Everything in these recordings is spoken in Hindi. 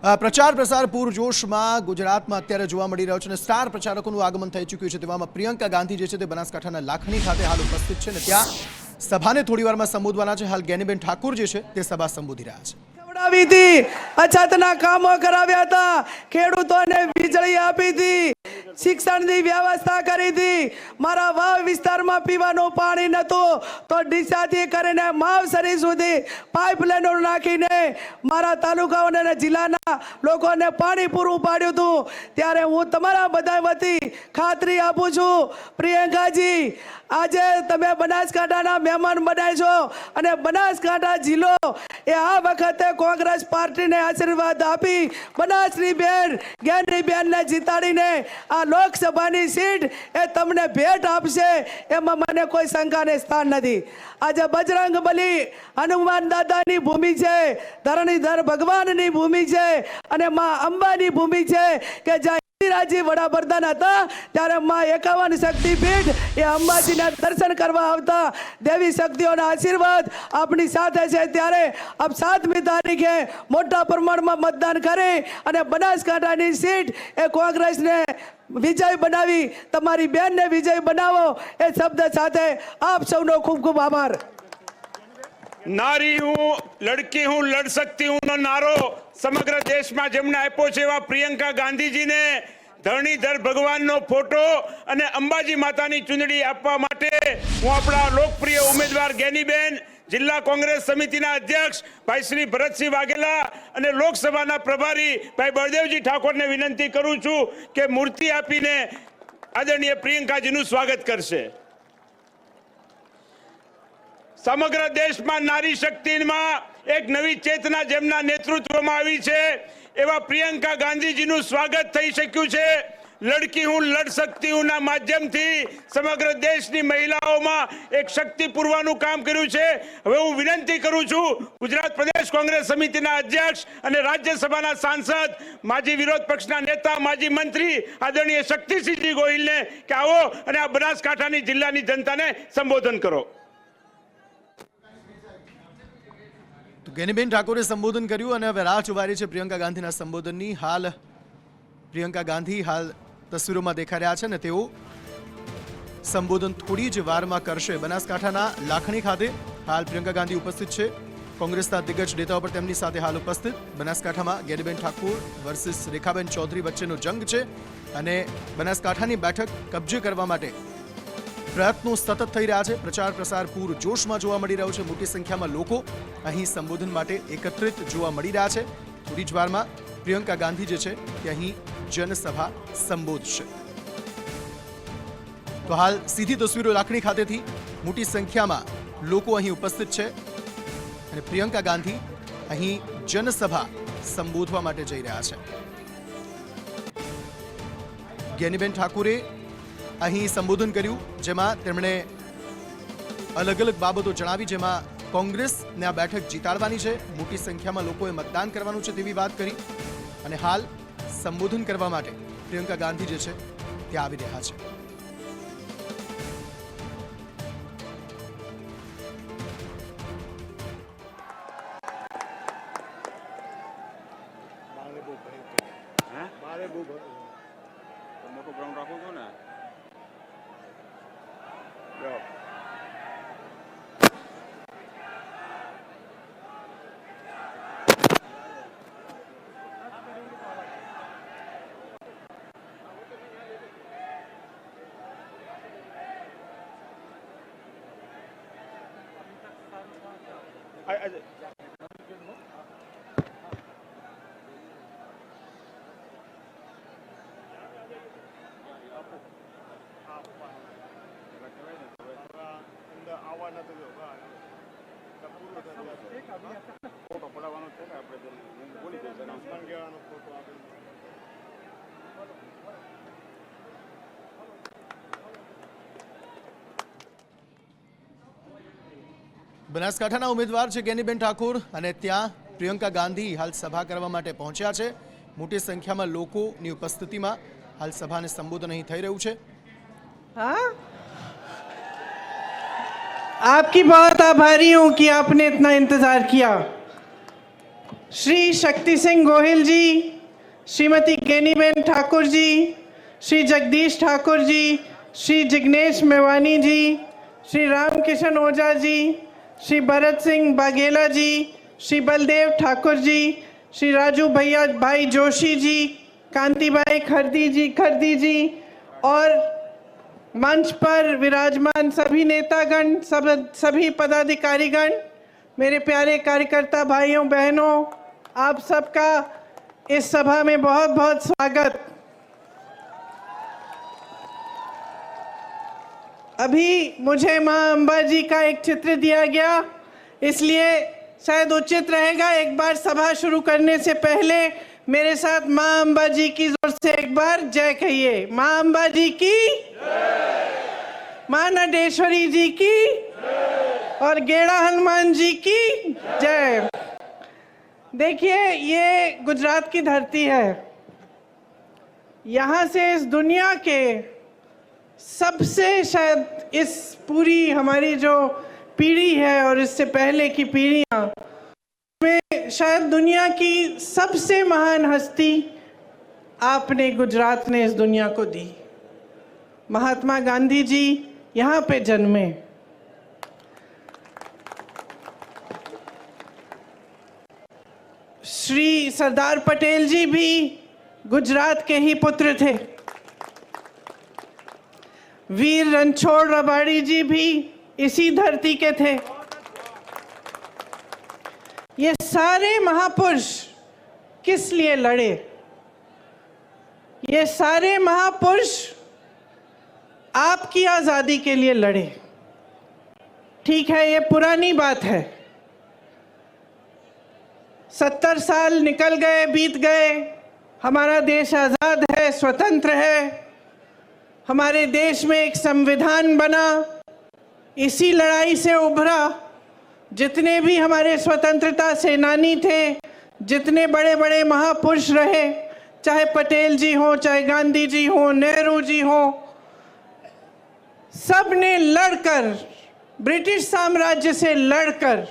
પ્રચાર પ્રસાર પૂરજોશમાં ગુજરાતમાં અત્યારે જોવા મળી રહ્યો છે અને સ્ટાર પ્રચારકોનું આગમન થઈ ચૂક્યું છે। તેવામાં પ્રિયંકા ગાંધી જે છે તે બનાસકાંઠાના લાખણી ખાતે હાલ ઉપસ્થિત છે અને ત્યાં સભાને થોડીવારમાં સંબોધવાના છે। હાલ જ્ઞાનીબેન ઠાકોર જે છે તે સભા સંબોધી રહ્યા છે। ખવડાવી હતી, અછતના કામો કરાવ્યા હતા, ખેડૂતોને વીજળી આપી હતી, શિક્ષણની વ્યવસ્થા કરી હતી। મારા વાવ વિસ્તારમાં પીવાનું પાણી નહોતું તો ડીસાથી કરીને માવસરી સુધી પાઇપલાઇનો નાખીને મારા તાલુકાઓને અને જિલ્લાના લોકોને પાણી પૂરું પાડ્યું હતું। ત્યારે હું તમારા બધા વતી ખાતરી આપું છું પ્રિયંકાજી, આજે તમે બનાસકાંઠાના મહેમાન બનાય છો અને બનાસકાંઠા જિલ્લો એ આ વખતે કોંગ્રેસ પાર્ટીને આશીર્વાદ આપી બનાસની બેન જ્ઞાનીબેનને જીતાડીને આ લોકસભાની સીટ એ તમને ભેટ આપશે એમાં મને કોઈ શંકાને સ્થાન નથી। આજે બજરંગ બલી હનુમાન દાદાની ભૂમિ છે, ધરણીધર ભગવાનની ભૂમિ છે અને માં અંબાની ભૂમિ છે કે જ્યાં રાજી વડાપ્રધાન હતા ત્યારે માં 51 શક્તિપીઠ એ અંબાજીના દર્શન કરવા આવતા। દેવી શક્તિઓના આશીર્વાદ આપણી સાથે છે। ત્યારે આપ 7મી તારીખે મોટા પ્રમાણમાં મતદાન કરી અને બનાસકાંઠાની સીટ એ કોંગ્રેસને વિજય બનાવી તમારી બેનને વિજય બનાવો એ શબ્દ સાથે આપ સૌનો ખૂબ ખૂબ આભાર। नारी हूँ, लड़की हूँ, लड़ सकती हूँ नो नारो समग्र देश में जेमने आप्यो छे एवा प्रियंका गांधीजी ने धरणीधर भगवान नो फोटो अने अंबाजी मातानी चूंदड़ी आपवा माटे हूँ आपणा लोकप्रिय उम्मीदवार ज्ञानीबेन, जिला कांग्रेस समितिना अध्यक्ष भाई श्री भरतसिंह वाघेला अने लोकसभाना प्रभारी भाई बळदेवजी ठाकोरने विनंती करूं छुं के मूर्ति आपीने आदरणीय प्रियंकाजीनुं स्वागत करशे। समग्र देश में नारी शक्ति में एक नवी चेतना जेमना नेतृत्व में आई है एवं प्रियंका गांधीजी नु स्वागत थई शक्यु छे। लड़की हूँ लड़ सकती हूँ ना माध्यम थी समग्र देश की महिलाओं में एक शक्ति पूरवानुं काम कर्युं छे। हवे हूँ विनंती करूं छुं गुजरात प्रदेश कांग्रेस समितिना अध्यक्ष अने राज्यसभाना सांसद माजी विरोध पक्षना नेता माजी मंत्री आदरणीय शक्तिसिंहजी गोहिल ने के आवो अने आ बनासकांठानी जिल्लानी जनताने संबोधन करो। જ્ઞાનીબેન ઠાકોરે સંબોધન કર્યું અને હવે રાહ જોવારી છે પ્રિયંકા ગાંધીના સંબોધનની। હાલ પ્રિયંકા ગાંધી હાલ તસવીરોમાં દેખાઈ રહ્યા છે અને તેઓ સંબોધન થોડી જ વારમાં કરશે। બનાસકાંઠાના લાખણી ખાતે હાલ પ્રિયંકા ગાંધી ઉપસ્થિત છે। કોંગ્રેસના દિગ્ગજ નેતાઓ પણ તેમની સાથે હાલ ઉપસ્થિત। બનાસકાંઠામાં જ્ઞાનીબેન ઠાકોર વર્સિસ રેખાબેન ચૌધરી વચ્ચેનો જંગ છે અને બનાસકાંઠાની બેઠક કબજે કરવા માટે પ્રયત્નો સતત થઈ રહ્યા છે। પ્રચાર પ્રસાર પૂરજોશમાં જોવા મળી રહ્યો છે। મોટી સંખ્યામાં લોકો અહીં સંબોધન માટે એકત્રિત જોવા મળી રહ્યા છે। થોડી જ વારમાં પ્રિયંકા ગાંધી જે છે તે અહીં જનસભા સંબોધશે। તો હાલ સીધી તસવીરો લાખણી ખાતેથી મોટી સંખ્યામાં લોકો અહીં ઉપસ્થિત છે અને પ્રિયંકા ગાંધી અહીં જનસભા સંબોધવા માટે જઈ રહ્યા છે। જ્ઞાનીબેન ઠાકોરે અહીં સંબોધન કર્યું જેમાં તેમણે અલગ અલગ બાબતો જણાવી, જેમાં કોંગ્રેસને આ બેઠક જીતાડવાની છે, મોટી સંખ્યામાં લોકોએ મતદાન કરવાનું છે તેવી વાત કરી અને હાલ સંબોધન કરવા માટે પ્રિયંકા ગાંધી જે છે તે આવી રહ્યા છે। બનાસકાંઠાના ઉમેદવાર છે જ્ઞાનીબેન ઠાકોર અને ત્યાં પ્રિયંકા ગાંધી હાલ સભા કરવા માટે પહોંચ્યા છે। મોટી સંખ્યામાં લોકોની ઉપસ્થિતિમાં હાલ સભાને સંબોધન અહીં થઈ રહ્યું છે। आपकी बहुत आभारी हूं कि आपने इतना इंतजार किया। श्री शक्ति सिंह गोहिल जी, श्रीमती गेनीबेन ठाकुर जी, श्री जगदीश ठाकुर जी, श्री जिग्नेश मेवानी जी, श्री रामकिशन ओझा जी, श्री भरत सिंह बाघेला जी, श्री बलदेव ठाकुर जी, श्री राजू भैया भाई जोशी जी, कांतिबाई खरदी जी और मंच पर विराजमान सभी नेतागण, सभी पदाधिकारीगण, मेरे प्यारे कार्यकर्ता भाइयों बहनों, आप सबका इस सभा में बहुत बहुत स्वागत। अभी मुझे मां अंबा जी का एक चित्र दिया गया, इसलिए शायद उचित रहेगा एक बार सभा शुरू करने से पहले मेरे साथ मां अंबा जी की जोर से एक बार जय कहिए। मां अंबा जी की जय, मां नटेश्वरी जी की जय और गेड़ा हनुमान जी की जय। देखिए, ये गुजरात की धरती है। यहाँ से इस दुनिया के सबसे, शायद इस पूरी हमारी जो पीढ़ी है और इससे पहले की पीढ़ियाँ में, शायद दुनिया की सबसे महान हस्ती आपने, गुजरात ने इस दुनिया को दी। महात्मा गांधी जी यहाँ पे जन्मे। श्री सरदार पटेल जी भी गुजरात के ही पुत्र थे। वीर रणछोड़ रबाड़ी जी भी इसी धरती के थे। ये सारे महापुरुष किस लिए लड़े? ये सारे महापुरुष आपकी आजादी के लिए लड़े। ठीक है, ये पुरानी बात है। 70 साल निकल गए, बीत गए, हमारा देश आजाद है, स्वतंत्र है। हमारे देश में एक संविधान बना, इसी लड़ाई से उभरा। जितने भी हमारे स्वतंत्रता सेनानी थे, जितने बड़े बड़े महापुरुष रहे, चाहे पटेल जी हो, चाहे गांधी जी हो, नेहरू जी हो, सब ने लड़कर, ब्रिटिश साम्राज्य से लड़कर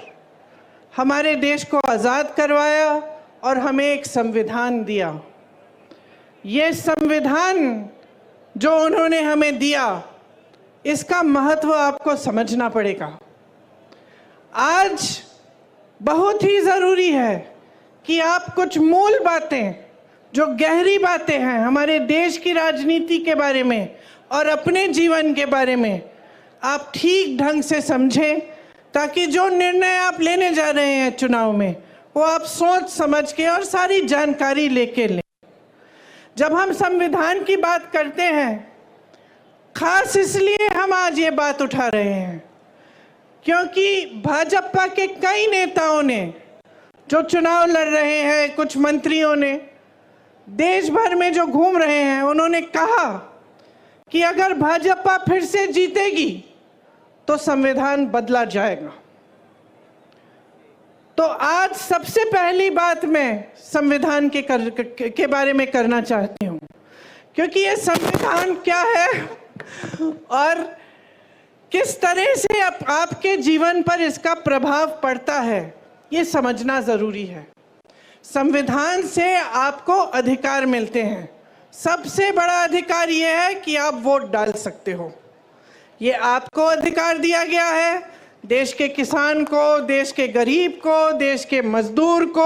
हमारे देश को आज़ाद करवाया और हमें एक संविधान दिया। ये संविधान जो उन्होंने हमें दिया, इसका महत्व आपको समझना पड़ेगा। आज बहुत ही ज़रूरी है कि आप कुछ मूल बातें, जो गहरी बातें हैं हमारे देश की राजनीति के बारे में और अपने जीवन के बारे में, आप ठीक ढंग से समझें, ताकि जो निर्णय आप लेने जा रहे हैं चुनाव में, वो आप सोच समझ के और सारी जानकारी लेके लें। जब हम संविधान की बात करते हैं, खास इसलिए हम आज ये बात उठा रहे हैं क्योंकि भाजपा के कई नेताओं ने, जो चुनाव लड़ रहे हैं, कुछ मंत्रियों ने, देश भर में जो घूम रहे हैं, उन्होंने कहा कि अगर भाजपा फिर से जीतेगी तो संविधान बदला जाएगा। तो आज सबसे पहली बात मैं संविधान के बारे में करना चाहती हूँ, क्योंकि ये संविधान क्या है और किस तरह से आपके जीवन पर इसका प्रभाव पड़ता है, ये समझना ज़रूरी है। संविधान से आपको अधिकार मिलते हैं। सबसे बड़ा अधिकार ये है कि आप वोट डाल सकते हो। ये आपको अधिकार दिया गया है, देश के किसान को, देश के गरीब को, देश के मजदूर को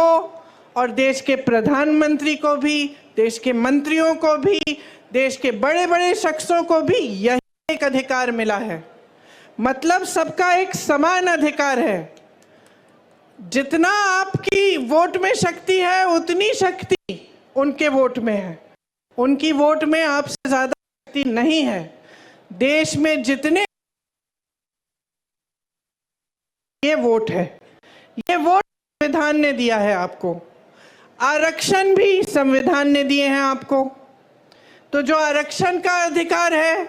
और देश के प्रधानमंत्री को भी, देश के मंत्रियों को भी, देश के बड़े बड़े शख्सों को भी यही एक अधिकार मिला है। मतलब सबका एक समान अधिकार है। जितना आपकी वोट में शक्ति है, उतनी शक्ति उनके वोट में है। उनकी वोट में आपसे ज़्यादा शक्ति नहीं है। देश में जितने, ये वोट है, ये वोट संविधान ने दिया है आपको। आरक्षण भी संविधान ने दिए हैं आपको। तो जो आरक्षण का अधिकार है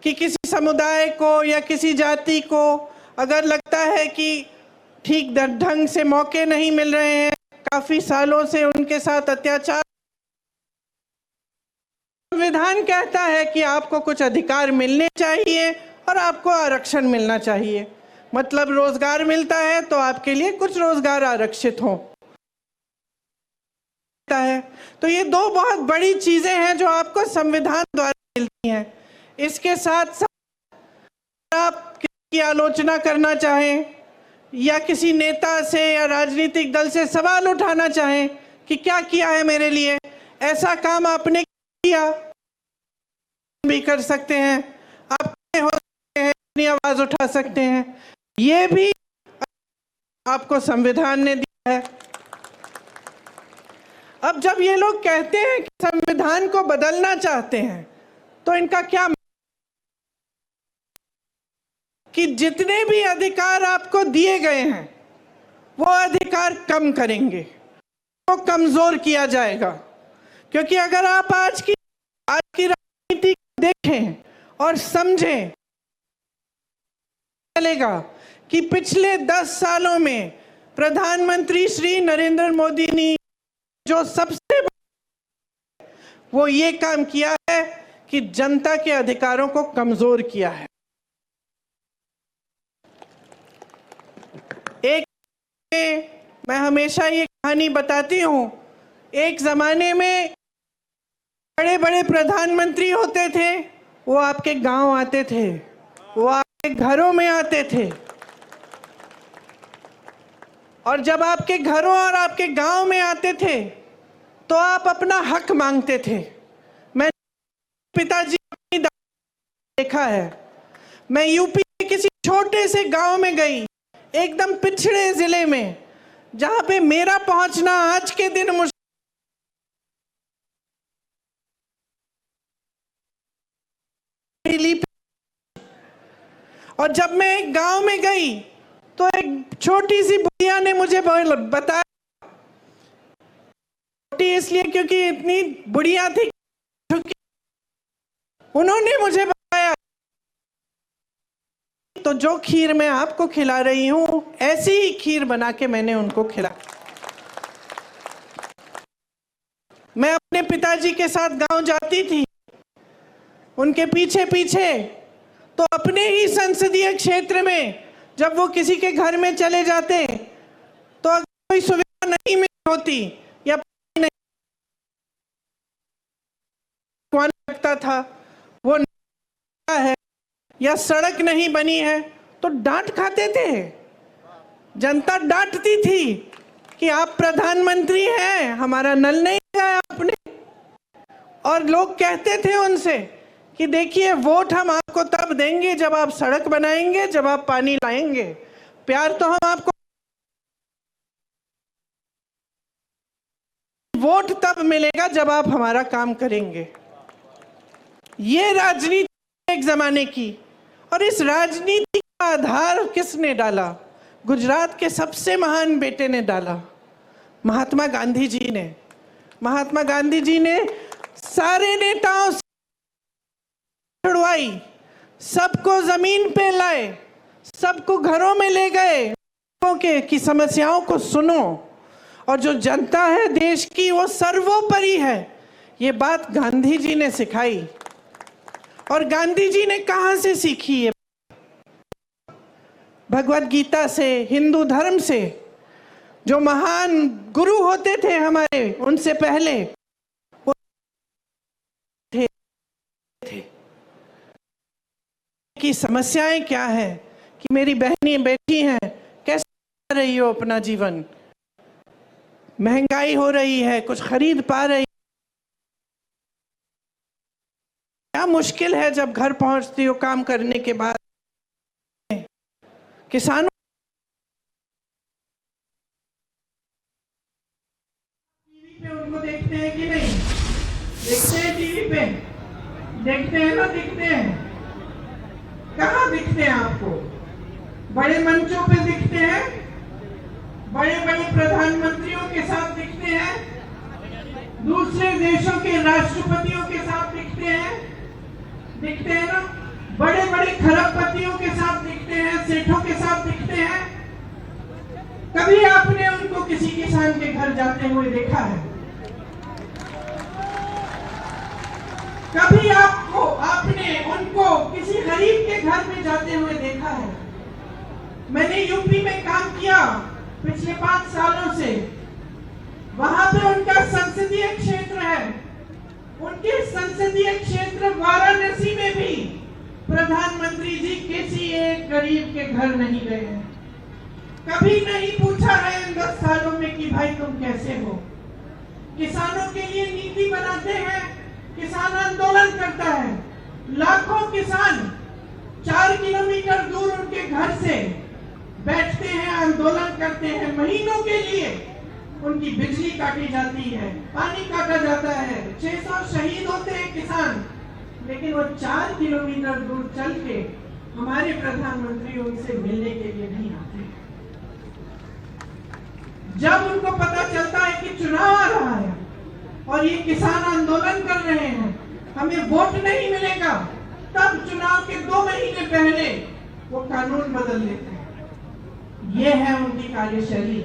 कि किसी समुदाय को या किसी जाति को अगर लगता है कि ठीक ढंग से मौके नहीं मिल रहे हैं, काफी सालों से उनके साथ अत्याचार, संविधान कहता है कि आपको कुछ अधिकार मिलने चाहिए और आपको आरक्षण मिलना चाहिए। मतलब रोजगार मिलता है तो आपके लिए कुछ रोजगार आरक्षित हो। है। तो ये दो बहुत बड़ी चीजें हैं जो आपको संविधान द्वारा मिलती हैं। इसके साथ साथ आप किसी की आलोचना करना चाहें या किसी नेता से या राजनीतिक दल से सवाल उठाना चाहें कि क्या किया है मेरे लिए, ऐसा काम आपने किया भी कर सकते हैं, आप हो सकते हैं, अपनी आवाज उठा सकते हैं, ये भी आपको संविधान ने दिया है। अब जब ये लोग कहते हैं कि संविधान को बदलना चाहते हैं तो इनका क्या कि जितने भी अधिकार आपको दिए गए हैं वो अधिकार कम करेंगे, वो कमजोर किया जाएगा। क्योंकि अगर आप आज की राजनीति देखें और समझें, चलेगा कि पिछले 10 सालों में प्रधानमंत्री श्री नरेंद्र मोदी ने जो सबसे वो ये काम किया है कि जनता के अधिकारों को कमजोर किया है। मैं हमेशा ये कहानी बताती हूँ, एक जमाने में बड़े बड़े प्रधानमंत्री होते थे, वो आपके गांव आते थे, वो आपके घरों में आते थे, और जब आपके घरों और आपके गांव में आते थे तो आप अपना हक मांगते थे। मैं पिताजी की देखा है, मैं यूपी के किसी छोटे से गांव में गई, एकदम पिछड़े जिले में, जहां पे मेरा पहुंचना आज के दिन मुश्किल, और जब मैं एक गांव में गई तो एक छोटी सी बुढ़िया ने मुझे बताया, छोटी इसलिए क्योंकि इतनी बुढ़िया थी, उन्होंने मुझे बताया तो जो खीर मैं आपको खिला रही हूं ऐसी ही खीर बना के मैंने उनको खिला। मैं अपने पिताजी के साथ गांव जाती थी, उनके पीछे पीछे, तो अपने ही संसदीय क्षेत्र में जब वो किसी के घर में चले जाते तो अगर कोई सुविधा नहीं मिली होती या नहीं लगता था, वो है या सड़क नहीं बनी है तो डांट खाते थे, जनता डांटती थी कि आप प्रधानमंत्री हैं, हमारा नल नहीं लगाया आपने। और लोग कहते थे उनसे कि देखिए वोट हम आपको तब देंगे जब आप सड़क बनाएंगे, जब आप पानी लाएंगे, प्यार तो हम आपको वोट तब मिलेगा जब आप हमारा काम करेंगे। ये राजनीति एक जमाने की, और इस राजनीति का आधार किसने डाला? गुजरात के सबसे महान बेटे ने डाला, महात्मा गांधी जी ने। महात्मा गांधी जी ने सारे नेताओं से छुड़वाई, सबको जमीन पे लाए, सबको घरों में ले गए, की समस्याओं को सुनो, और जो जनता है देश की वो सर्वोपरि है, ये बात गांधी जी ने सिखाई। और गांधी जी ने कहां से सीखी है? भगवत गीता से, हिंदू धर्म से। जो महान गुरु होते थे हमारे, उनसे पहले वो थे कि समस्याएं क्या है, कि मेरी बहनें बैठी हैं, कैसे कर रही हो अपना जीवन, महंगाई हो रही है, कुछ खरीद पा रही, क्या मुश्किल है जब घर पहुंचती हो काम करने के बाद। किसानों टीवी पे उनको देखते हैं कि नहीं? देखते हैं टीवी पे, देखते हैं ना, दिखते हैं। कहाँ दिखते हैं आपको? बड़े मंचों पे दिखते हैं, बड़े बड़े प्रधानमंत्रियों के साथ दिखते हैं, दूसरे देशों के राष्ट्रपतियों के साथ दिखते हैं ना, बड़े बड़े खरबपतियों के साथ दिखते हैं, सेठों के साथ दिखते हैं। कभी आपने उनको किसी किसान के घर जाते हुए देखा है? कभी आपने उनको किसी गरीब के घर में जाते हुए देखा है? मैंने यूपी में काम किया पिछले 5 सालों से। वहां पे उनका संसदीय क्षेत्र है। उनके संसदीय क्षेत्र वाराणसी में भी प्रधानमंत्री जी किसी एक गरीब के घर नहीं गए हैं। कभी नहीं पूछा है इन 10 सालों में कि भाई तुम कैसे हो। किसानों के लिए नीति बनाते हैं, किसान आंदोलन करता है। लाखों किसान 4 किलोमीटर दूर उनके घर से बैठते हैं, आंदोलन करते हैं। महीनों के लिए उनकी बिजली काटी जाती है, पानी काटा जाता है, 600 शहीद होते हैं किसान, लेकिन वो 4 किलोमीटर दूर चल के हमारे प्रधानमंत्री उनसे मिलने के लिए नहीं आते। जब उनको पता चलता है कि चुनाव आ रहा है और ये किसान आंदोलन कर रहे हैं, हमें वोट नहीं मिलेगा, तब चुनाव के 2 महीने पहले वो कानून बदल देते हैं। ये है उनकी कार्यशैली।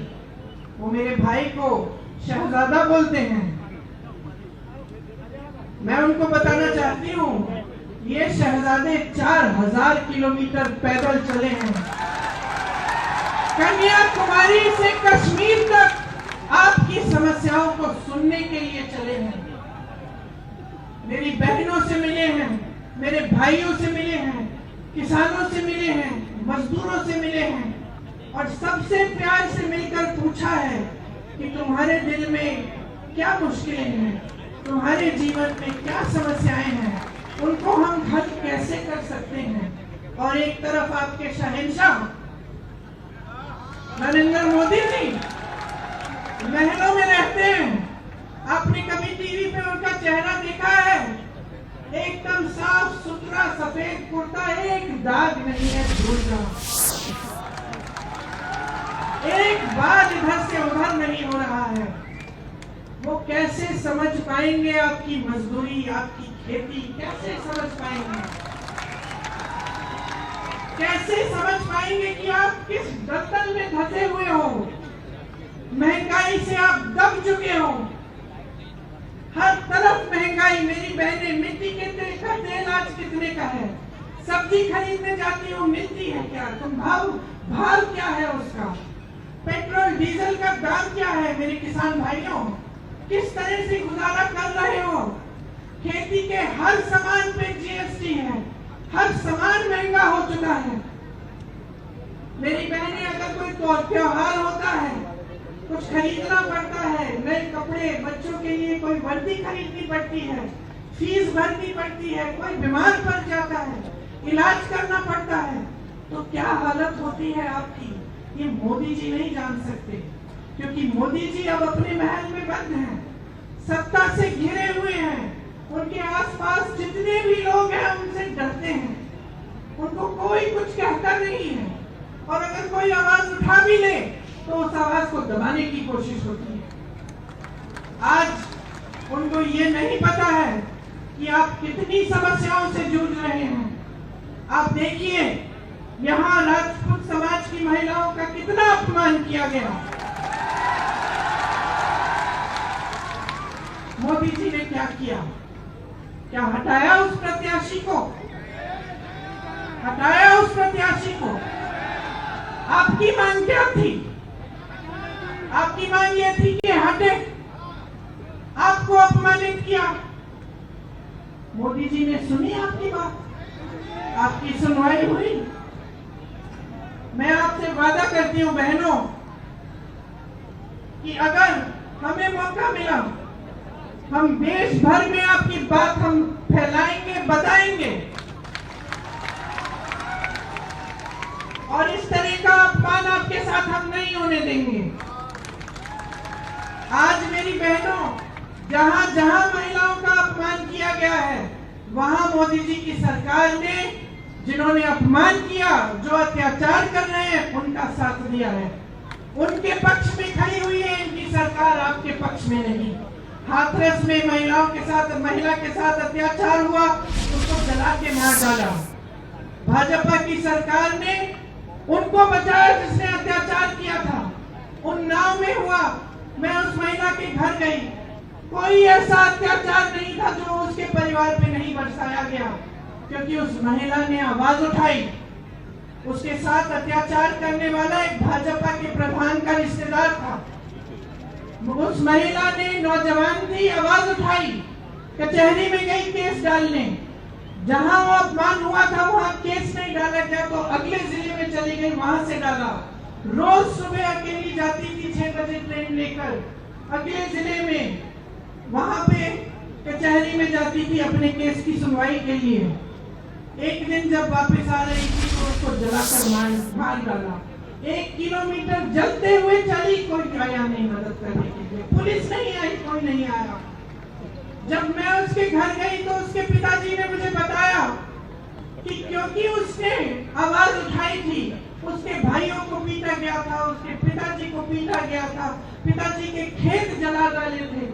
वो मेरे भाई को शहजादा बोलते हैं। मैं उनको बताना चाहती हूँ, ये शहजादे 4000 किलोमीटर पैदल चले हैं। कन्याकुमारी से कश्मीर तक आपकी समस्याओं को सुनने के लिए चले हैं। मेरी बहनों से मिले हैं, मेरे भाइयों से मिले हैं, किसानों से मिले हैं, मजदूरों से मिले हैं और सबसे प्यार से मिलकर पूछा है कि तुम्हारे दिल में क्या मुश्किलें हैं, तुम्हारे जीवन में क्या समस्याएं हैं, उनको हम हल कैसे कर सकते हैं। और एक तरफ आपके शहंशाह नरेंद्र मोदी जी महलों में रहते हैं। आपने कभी टीवी पे उनका चेहरा देखा है? एकदम साफ सुथरा सफेद कुर्ता, एक दाग नहीं है धूल का, एक बार इधर से उधर नहीं हो रहा है। वो कैसे समझ पाएंगे आपकी मजदूरी, आपकी खेती? कैसे समझ पाएंगे? कैसे समझ पाएंगे कि आप किस दलदल में धंसे हुए हो? महंगाई से आप दब चुके हो। हर तरफ महंगाई। मेरी बहनें, मिट्टी के तेल का तेल आज कितने का है? सब्जी खरीदने जाती हो, मिलती है क्या? तुम भाव क्या है उसका? पेट्रोल डीजल का दाम क्या है? मेरे किसान भाइयों, किस तरह से गुजारा कर रहे हो? खेती के हर सामान पे जीएसटी है, हर सामान महंगा हो चुका है। मेरी बहनें, अगर कोई त्योहार होता है, कुछ खरीदना पड़ता है, नए कपड़े, बच्चों के लिए कोई वर्दी खरीदनी पड़ती है, फीस भरनी पड़ती है, कोई बीमार पड़ जाता है, इलाज करना पड़ता है, तो क्या हालत होती है आपकी? ये मोदी जी नहीं जान सकते, क्योंकि मोदी जी अब अपने महल में बंद हैं, सत्ता से घिरे हुए हैं। उनके आसपास जितने भी लोग हैं उनसे डरते हैं, उनको कोई कुछ कहता नहीं है, और अगर कोई आवाज उठा भी ले तो उस आवाज को दबाने की कोशिश होती है। आज उनको ये नहीं पता है कि आप कितनी समस्याओं से जूझ रहे हैं। आप देखिए, यहाँ राजपूत समाज की महिलाओं का कितना अपमान किया गया। मोदी जी ने क्या किया? क्या हटाया उस प्रत्याशी को? हटाया उस प्रत्याशी को? आपकी मांग क्या थी? आपकी मांग ये थी कि हटे, आपको अपमानित किया। मोदी जी ने सुनी आपकी बात, आपकी सुनवाई हुई। मैं आपसे वादा करती हूं बहनों कि अगर हमें मौका मिला, हम देश भर में आपकी बात हम फैलाएंगे, बताएंगे, और इस तरह का अपमान आपके साथ हम नहीं होने देंगे। आज मेरी बहनों, जहां जहां महिलाओं का अपमान किया गया है, वहां मोदी जी की सरकार ने, जिन्होंने अपमान किया, जो अत्याचार कर रहे हैं, उनका साथ दिया है, उनके पक्ष में खड़ी हुई है इनकी सरकार, आपके पक्ष में नहीं। हाथरस में महिला के साथ अत्याचार हुआ, उसको जला के मार डाला। भाजपा की सरकार ने उनको बचाया जिसने अत्याचार किया था। उन्नाव में हुआ, मैं उस महिला के घर गई, कोई ऐसा अत्याचार नहीं था जो उसके परिवार पे नहीं बरसाया गया, क्योंकि उस महिला ने आवाज उठाई। उसके साथ अत्याचार करने वाला एक भाजपा के प्रधान का रिश्तेदार था। उस महिला ने, नौजवान थी, आवाज उठाई, कचहरी में गई केस डालने। जहां वो अपमान हुआ था वहां केस नहीं डाला गया तो अगले जिले में चली गई, वहां से डाला। रोज सुबह अकेली जाती थी 6 बजे ट्रेन लेकर अगले जिले में, वहां पे कचहरी में जाती थी अपने केस की सुनवाई के लिए। एक दिन जब वापस आ रही थी तो उसको जलाकर मार डाला। 1 किलोमीटर जलते हुए चली, कोई आया नहीं मदद करने के लिए, पुलिस नहीं आई, कोई नहीं आया। जब मैं उसके घर गई तो उसके पिताजी ने मुझे बताया कि क्योंकि उसने आवाज उठाई थी, उसके भाइयों को पीटा गया था, उसके पिताजी को पीटा गया था, पिताजी के खेत जला डाले थे,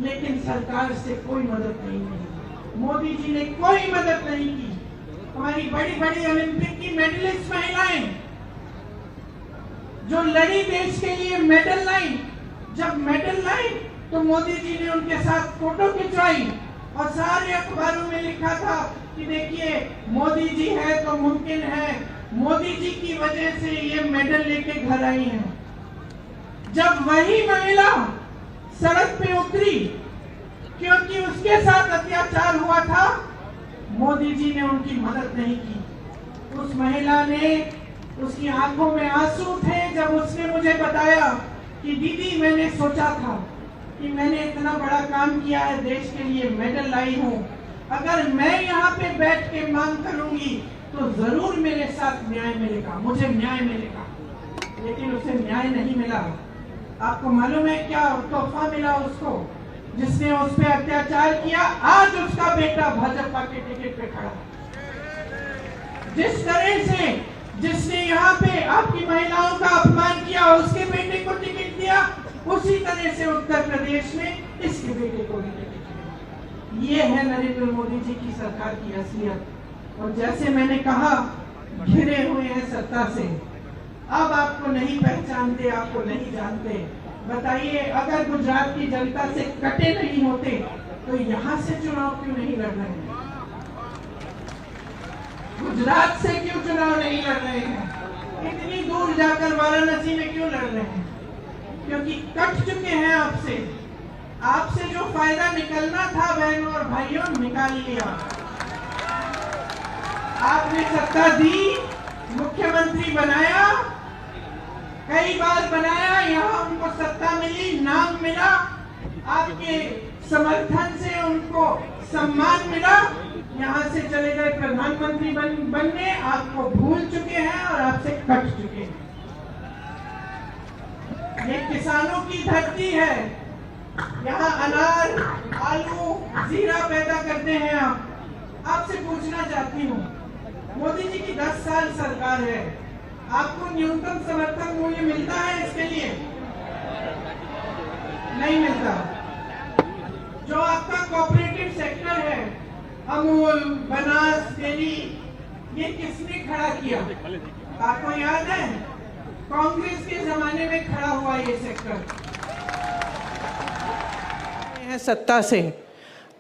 लेकिन सरकार से कोई मदद नहीं मिली। मोदी जी ने कोई मदद नहीं की। हमारी बड़ी बड़ी ओलंपिक की मेडलिस्ट महिलाएं जो लड़ी देश के लिए, मेडल लाई, जब मेडल लाई तो मोदी जी ने उनके साथ फोटो खिंचवाई और सारे अखबारों में लिखा था कि देखिए मोदी जी है तो मुमकिन है, मोदी जी की वजह से ये मेडल लेके घर आई हैं। जब वही महिला सड़क पे उतरी क्योंकि उसके साथ अत्याचार हुआ था, मोदी जी ने उनकी मदद नहीं की। उस महिला ने, उसकी आंखों में आंसू थे जब उसने मुझे बताया कि दीदी मैंने सोचा था कि मैंने इतना बड़ा काम किया है देश के लिए, मेडल लाई हूँ, अगर मैं यहाँ पे बैठ के मांग करूंगी तो जरूर मेरे साथ न्याय मिलेगा, मुझे न्याय मिलेगा, लेकिन उसे न्याय नहीं मिला। आपको मालूम है क्या तोहफा मिला उसको, जिसने उस पर अत्याचार किया? आज उसका बेटा भाजपा के टिकट पे खड़ा। जिस तरह से जिसने यहाँ पे आपकी महिलाओं का अपमान किया उसके बेटे को टिकट दिया, उसी तरह से उत्तर प्रदेश में इसके बेटे को भी टिकट दिया। ये है नरेंद्र मोदी जी की सरकार की असलियत। और जैसे मैंने कहा, घिरे हुए हैं सत्ता से, अब आपको नहीं पहचानते, आपको नहीं जानते। बताइए, अगर गुजरात की जनता से कटे नहीं होते तो यहाँ से चुनाव क्यों नहीं लड़ रहे हैं? गुजरात से क्यों चुनाव नहीं लड़ रहे हैं? इतनी दूर जाकर वाराणसी में क्यों लड़ रहे हैं? क्योंकि कट चुके हैं आपसे। आपसे जो फायदा निकलना था बहनों और भाइयों, निकाल लिया। आपने सत्ता दी, मुख्यमंत्री बनाया, कई बार बनाया, यहाँ उनको सत्ता मिली, नाम मिला, आपके समर्थन से उनको सम्मान मिला, यहाँ से चले गए प्रधानमंत्री बनने, आपको भूल चुके हैं और आपसे कट चुके हैं। ये किसानों की धरती है, यहाँ अनार, आलू, जीरा पैदा करते हैं आप। आपसे पूछना चाहती हूँ, मोदी जी की 10 साल सरकार है, आपको न्यूनतम समर्थन मूल्य मिलता है इसके लिए? नहीं मिलता। जो आपका कोऑपरेटिव सेक्टर है, अमूल, बनास डेयरी, ये किसने खड़ा किया? आपको याद है? कांग्रेस के जमाने में खड़ा हुआ ये सेक्टर है सत्ता से।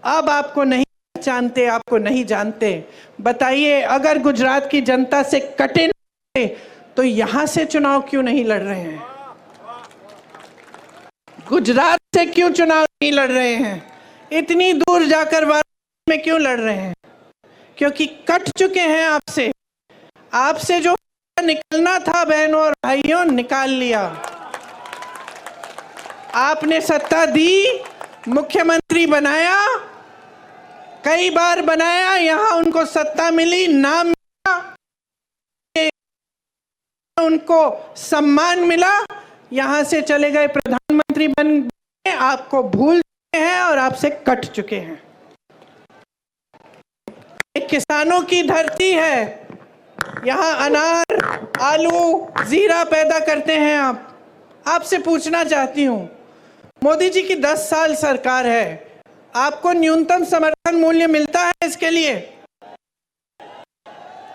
अब आपको नहीं पहचानते, आपको नहीं जानते। बताइए, अगर गुजरात की जनता से कटे नहीं तो यहां से चुनाव क्यों नहीं लड़ रहे हैं? गुजरात से क्यों चुनाव नहीं लड़ रहे हैं? इतनी दूर जाकर वाराणसी में क्यों लड़ रहे हैं? क्योंकि कट चुके हैं आपसे। आपसे जो निकलना था बहनों और भाइयों, निकाल लिया। आपने सत्ता दी, मुख्यमंत्री बनाया, कई बार बनाया, यहां उनको सत्ता मिली, नाम मिला, उनको सम्मान मिला, यहां से चले गए प्रधानमंत्री बन गए, आपको भूल चुके हैं और आपसे कट चुके हैं। एक किसानों की धरती है, यहाँ अनार, आलू, जीरा पैदा करते हैं आप। आपसे पूछना चाहती हूँ, मोदी जी की 10 साल सरकार है, आपको न्यूनतम समर्थन मूल्य मिलता है इसके लिए?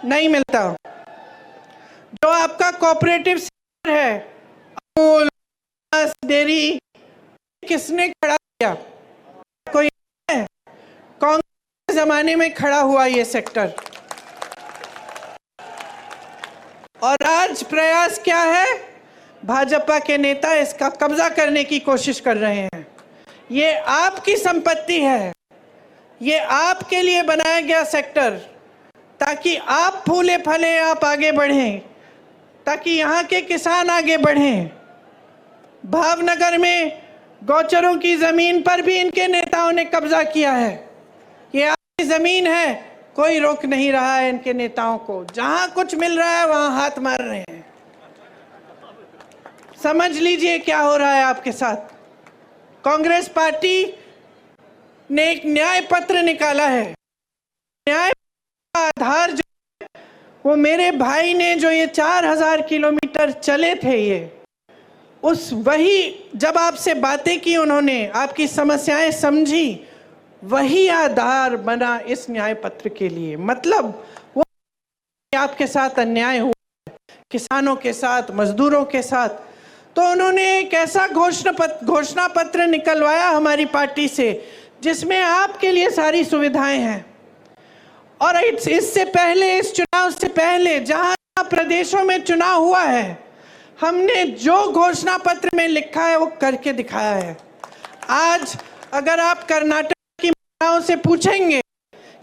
नहीं मिलता। जो आपका कोऑपरेटिव सेक्टर है, अमूल, डेयरी, किसने खड़ा किया? कोई है? कांग्रेस के जमाने में खड़ा हुआ ये सेक्टर। और आज प्रयास क्या है? भाजपा के नेता इसका कब्जा करने की कोशिश कर रहे हैं। ये आपकी संपत्ति है, ये आपके लिए बनाया गया सेक्टर, ताकि आप फूले फले, आप आगे बढ़ें, ताकि यहाँ के किसान आगे बढ़ें। भावनगर में गौचरों की जमीन पर भी इनके नेताओं ने कब्जा किया है। ये आपकी जमीन है, कोई रोक नहीं रहा है इनके नेताओं को। जहां कुछ मिल रहा है वहां हाथ मार रहे हैं। समझ लीजिए क्या हो रहा है आपके साथ। कांग्रेस पार्टी ने एक न्याय पत्र निकाला है। न्याय का आधार जो है, वो मेरे भाई ने जो ये 4000 किलोमीटर चले थे, ये उस वही जब आपसे बातें की उन्होंने, आपकी समस्याएं समझी, वही आधार बना इस न्याय पत्र के लिए। मतलब वो आपके साथ अन्याय हुआ, किसानों के साथ, मजदूरों के साथ, तो उन्होंने एक ऐसा घोषणा पत्र निकलवाया हमारी पार्टी से, जिसमें आपके लिए सारी सुविधाएं हैं। और इससे पहले, इस चुनाव से पहले, जहां प्रदेशों में चुनाव हुआ है, हमने जो घोषणा पत्र में लिखा है वो करके दिखाया है। आज अगर आप कर्नाटक की महिलाओं से पूछेंगे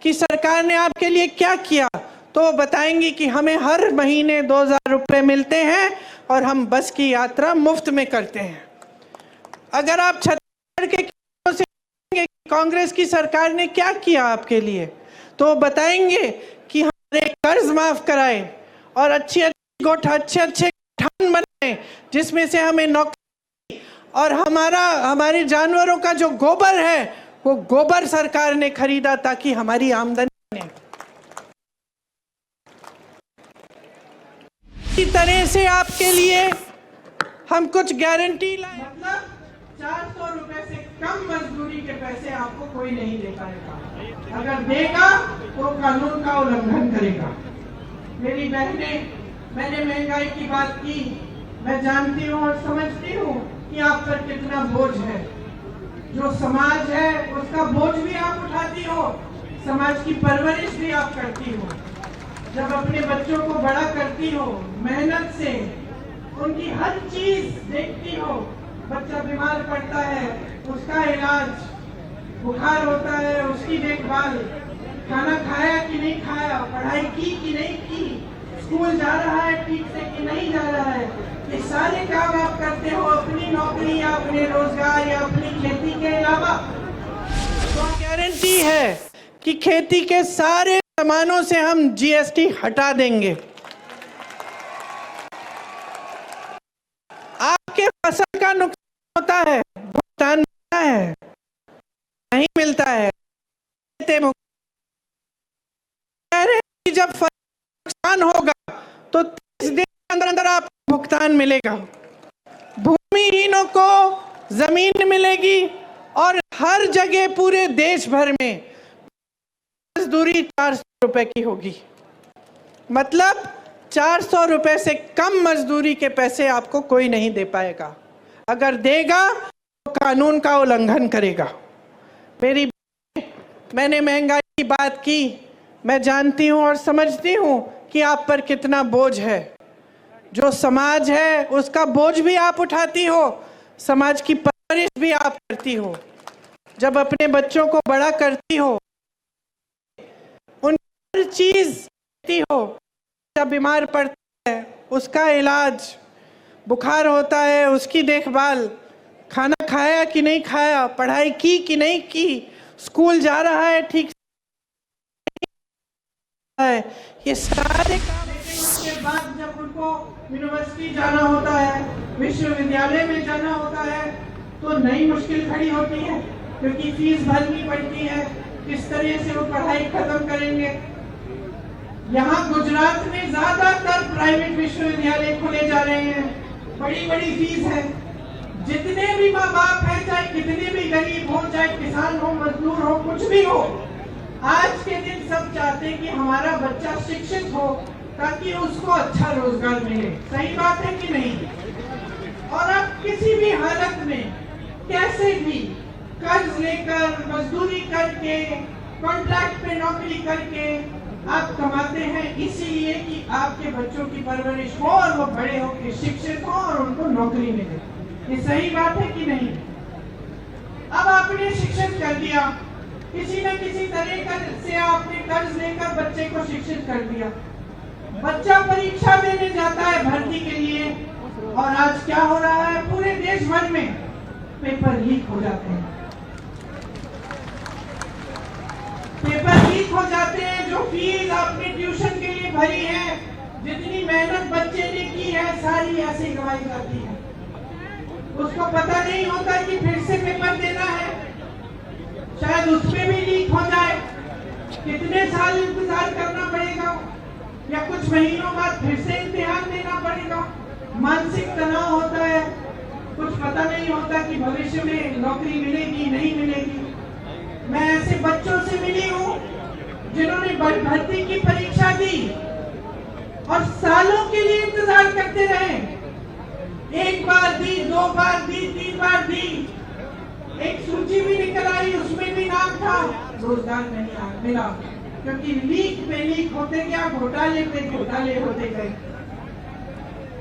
कि सरकार ने आपके लिए क्या किया, तो वो बताएंगी कि हमें हर महीने 2000 रुपये मिलते हैं और हम बस की यात्रा मुफ्त में करते हैं। अगर आप छत्तीसगढ़ के किसानों से पूछेंगे कि कांग्रेस की सरकार ने क्या किया आपके लिए, तो बताएंगे कि हमारे कर्ज माफ कराए और अच्छे गठान बनाए, जिसमें से हमें नौकरी, और हमारे जानवरों का जो गोबर है वो गोबर सरकार ने खरीदा ताकि हमारी आमदनी बने। इसी तरह से आपके लिए हम कुछ गारंटी लाए। मतलब 400 रुपए से कम मजदूरी के पैसे आपको कोई नहीं दे पाएगा। अगर देगा तो कानून का उल्लंघन करेगा। मेरी बहनें, मैंने महंगाई की बात की, मैं जानती हूँ और समझती हूँ कि आप पर कितना बोझ है। जो समाज है उसका बोझ भी आप उठाती हो, समाज की परवरिश भी आप करती हो। जब अपने बच्चों को बड़ा करती हो, मेहनत से उनकी हर चीज देखती हो, बच्चा बीमार पड़ता है उसका इलाज, बुखार होता है उसकी देखभाल, खाना खाया कि नहीं खाया, पढ़ाई की कि नहीं की, स्कूल जा रहा है ठीक से कि नहीं जा रहा है, ये सारे काम आप करते हो अपनी नौकरी या अपने रोजगार या अपनी खेती के अलावा। तो गारंटी है कि खेती के सारे सामानों से हम जीएसटी हटा देंगे। आपके फसल का नुकसान होता है, भुगतान मिलता है, नहीं मिलता है, जब नुकसान होगा तो 30 दिन के अंदर अंदर आपको भुगतान मिलेगा। भूमिहीनों को जमीन मिलेगी और हर जगह पूरे देश भर में मजदूरी 400 रुपए की होगी। मतलब 400 रुपए से कम मजदूरी के पैसे आपको कोई नहीं दे पाएगा। अगर देगा तो कानून का उल्लंघन करेगा। मैंने महंगाई की बात की, मैं जानती हूं और समझती हूं कि आप पर कितना बोझ है। जो समाज है उसका बोझ भी आप उठाती हो, समाज की परवरिश भी आप करती हो। जब अपने बच्चों को बड़ा करती हो, उनकी हर चीज देती हो, जब बीमार पड़ता है उसका इलाज, बुखार होता है उसकी देखभाल, खाना खाया कि नहीं खाया, पढ़ाई की कि नहीं की, स्कूल जा रहा है ठीक है, ये सारे काम के बाद जब उनको यूनिवर्सिटी जाना होता है, विश्वविद्यालय में जाना होता है, तो नई मुश्किल खड़ी होती है, क्योंकि फीस भरनी पड़ती है। किस तरह से वो पढ़ाई खत्म करेंगे। यहाँ गुजरात में ज्यादातर प्राइवेट विश्वविद्यालय खोले जा रहे हैं, बड़ी बड़ी फीस है। जितने भी माँ बाप हैं, चाहे कितने भी गरीब हो, चाहे किसान हो, मजदूर हो, कुछ भी हो, आज के दिन सब चाहते हैं कि हमारा बच्चा शिक्षित हो ताकि उसको अच्छा रोजगार मिले। सही बात है कि नहीं? और अब किसी भी हालत में कैसे भी कर्ज लेकर, मजदूरी करके, कॉन्ट्रैक्ट पे नौकरी करके आप कमाते हैं इसीलिए कि आपके बच्चों की परवरिश हो और वो बड़े होकर शिक्षित हो और उनको नौकरी मिले। ये सही बात है कि नहीं? अब आपने शिक्षित कर दिया, किसी न किसी तरीके से आपने कर्ज लेकर बच्चे को शिक्षित कर दिया। बच्चा परीक्षा देने जाता है भर्ती के लिए, और आज क्या हो रहा है? पूरे देश भर में पेपर लीक हो जाते हैं। पेपर लीक हो जाते हैं। जो फीस आपने ट्यूशन के लिए भरी है, जितनी मेहनत बच्चे ने की है, सारी ऐसे गवाई जाती है। उसको पता नहीं होता कि फिर से पेपर देना है, शायद उसमें भी लीक हो जाए। कितने साल इंतजार करना पड़ेगा, या कुछ महीनों बाद फिर से इम्तिहान देना पड़ेगा। मानसिक तनाव होता है, कुछ पता नहीं होता कि भविष्य में नौकरी मिलेगी नहीं मिलेगी। मैं ऐसे बच्चों से मिली हूँ जिन्होंने भर्ती की परीक्षा दी और सालों के लिए इंतजार करते रहे। एक बार दी, 2 बार दी, 3 बार दी, एक सूची भी निकल आई, उसमें भी नाम था, रोजगार नहीं मिला, क्योंकि लीक पे लीक होते गया, घोटाले पे घोटाले होते गए।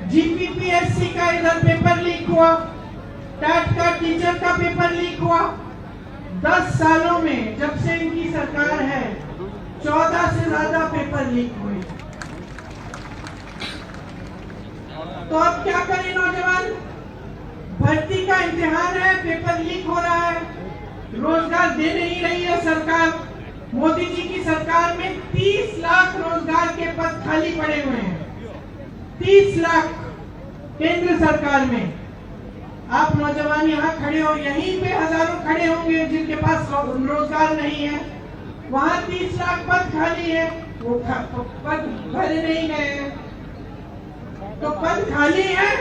जीपीपीएससी का इधर पेपर लीक हुआ, टैट का टीचर का पेपर लीक हुआ। 10 सालों में जब से इनकी सरकार है 14 से ज्यादा पेपर लीक हुए। तो अब क्या करें नौजवान? भर्ती का इम्तिहान है, पेपर लीक हो रहा है, रोजगार दे नहीं रही है सरकार। मोदी जी की सरकार में 30 लाख रोजगार के पद खाली पड़े हुए हैं। 30 लाख केंद्र सरकार में। आप नौजवान यहाँ खड़े हो, यहीं पे हजारों खड़े होंगे जिनके पास रोजगार नहीं है। वहाँ 30 लाख पद खाली है, वो पद भरे नहीं गए हैं। तो पद खाली है,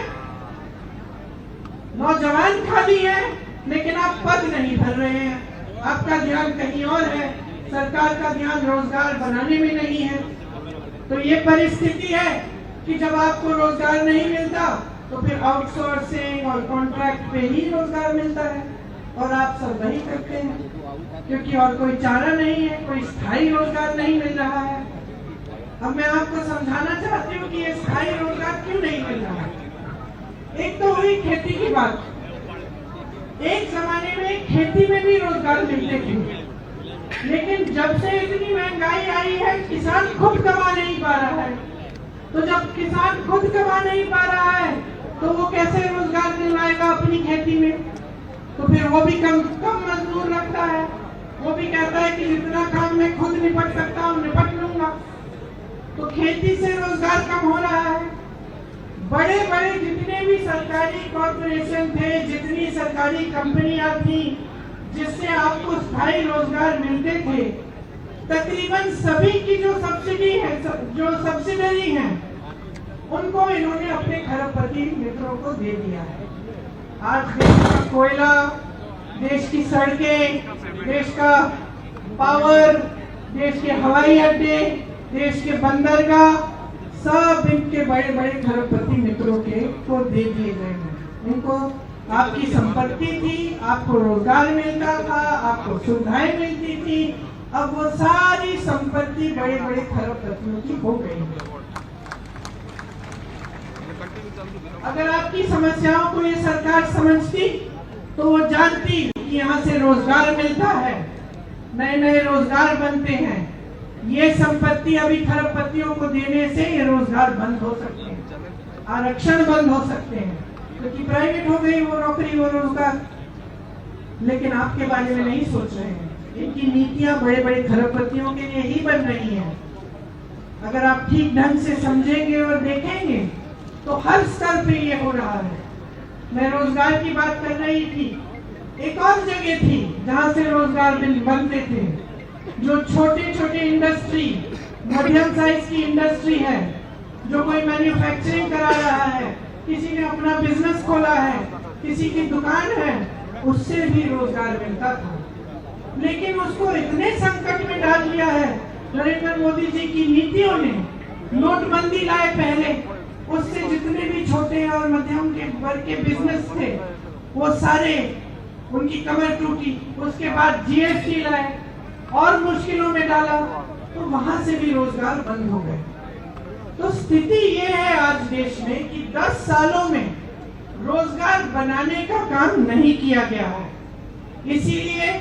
नौजवान खाली है, लेकिन आप पद नहीं भर रहे हैं। आपका ध्यान कहीं और है, सरकार का ध्यान रोजगार बनाने में नहीं है। तो ये परिस्थिति है कि जब आपको रोजगार नहीं मिलता तो फिर आउटसोर्सिंग और कॉन्ट्रैक्ट पे ही रोजगार मिलता है, और आप सब वही करते हैं, क्योंकि और कोई चारा नहीं है, कोई स्थायी रोजगार नहीं मिल रहा है। अब मैं आपको समझाना चाहती हूँ कि ये स्थायी रोजगार क्यों नहीं मिल रहा है। एक तो हुई खेती की बात। एक जमाने में खेती में भी रोजगार मिलते थे, लेकिन जब से इतनी महंगाई आई है, किसान खुद कमा नहीं पा रहा है। तो जब किसान खुद कमा नहीं पा रहा है, तो वो कैसे रोजगार दिलाएगा अपनी खेती में? तो फिर वो भी कम मजदूर रखता है। वो भी कहता है कि जितना काम मैं खुद निपट सकता हूँ निपट लूंगा। तो खेती से रोजगार कम हो रहा है। बड़े बड़े जितने भी सरकारी कॉर्पोरेशन थे, जितनी सरकारी कंपनियां थी जिससे आपको स्थायी रोजगार मिलते थे, तकरीबन सभी की जो सब्सिडी है, जो सब्सिडरी है, उनको इन्होंने अपने खरबपति मित्रों को दे दिया है। आज देश का कोयला, देश की सड़कें, देश का पावर, देश के हवाई अड्डे, देश के बंदरगाह, सब इनके बड़े बड़े खरबपति मित्रों के को दे दिए गए हैं। इनको आपकी संपत्ति थी, आपको रोजगार मिलता था, आपको सुविधाएं मिलती थी, अब वो सारी संपत्ति बड़े बड़े खरबपतियों की हो गई है। अगर आपकी समस्याओं को ये सरकार समझती तो वो जानती कि यहाँ से रोजगार मिलता है, नए नए रोजगार बनते हैं। ये संपत्ति अभी खरबपतियों को देने से ये रोजगार बंद हो सकते हैं, आरक्षण बंद हो सकते हैं, क्योंकि प्राइवेट हो गई वो नौकरी, वो रोजगार। लेकिन आपके बारे में नहीं सोच रहे हैं। इनकी नीतियां बड़े बड़े खरबपतियों के लिए ही बन रही हैं। अगर आप ठीक ढंग से समझेंगे और देखेंगे तो हर स्तर पे ये हो रहा है। मैं रोजगार की बात कर रही थी, एक और जगह थी जहां से रोजगार बनते थे, जो छोटे छोटे इंडस्ट्री, मीडियम साइज की इंडस्ट्री है, जो कोई मैन्युफैक्चरिंग करा रहा है, किसी ने अपना बिजनेस खोला है, किसी की दुकान है, उससे भी रोजगार मिलता था। लेकिन उसको इतने संकट में डाल दिया है नरेंद्र मोदी जी की नीतियों ने। नोटबंदी लाए पहले, उससे जितने भी छोटे और मध्यम के वर्ग के बिजनेस थे वो सारे उनकी कमर टूटी। उसके बाद जीएसटी लाए और मुश्किलों में डाला। तो वहां से भी रोजगार बंद हो गए। तो स्थिति ये है आज देश में कि 10 सालों में रोजगार बनाने का काम नहीं किया गया है। इसीलिए